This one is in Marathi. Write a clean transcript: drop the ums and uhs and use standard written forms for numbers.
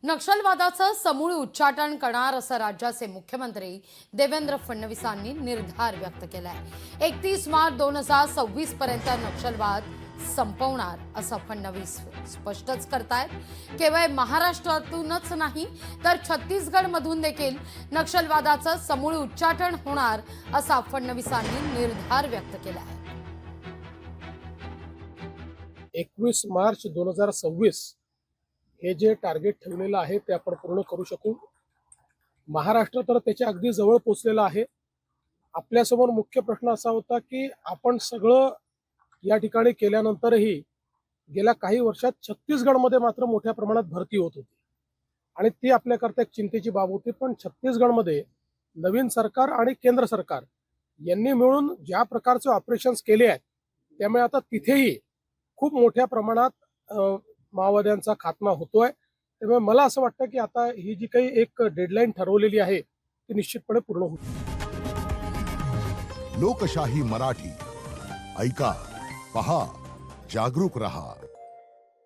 नक्षलवादाचं समूळ उच्चाटन करणार असं राज्याचे मुख्यमंत्री देवेंद्र फडणवीसांनी निर्धार व्यक्त केलाय। 31 मार्च 2026 पर्यंत नक्षलवाद संपवणार असं फडणवीस स्पष्टच करतायत। केवळ महाराष्ट्रातूनच नाही तर छत्तीसगडमधून देखील नक्षलवादाचं समूळ उच्चाटन होणार असा फडणवीसांनी निर्धार व्यक्त केलाय। 21 मार्च 2026 हे जे टार्गेट ठेवलेलं आहे ते आपण पूर्ण करू शकू। महाराष्ट्र तर त्याच्या अगदी जवळ पोहोचलेला आहे। आपल्यासमोर मुख्य प्रश्न असा होता की आपण सगळं या ठिकाणी केल्यानंतरही गेल्या काही वर्षात छत्तीसगडमध्ये मात्र मोठ्या प्रमाणात भरती होत होती आणि ती आपल्याकरता एक चिंतेची बाब होती। पण छत्तीसगडमध्ये नवीन सरकार आणि केंद्र सरकार यांनी मिळून ज्या प्रकारचे ऑपरेशन्स केले आहेत त्यामुळे आता तिथेही खूप मोठ्या प्रमाणात माओवाद्यांचा खात्मा होतोय। त्यामुळे मला असं वाटतं की आता ही जी काही एक डेडलाईन ठरवलेली आहे ती निश्चितपणे पूर्ण होईल। लोकशाही मराठी ऐका, पहा, जागरूक रहा।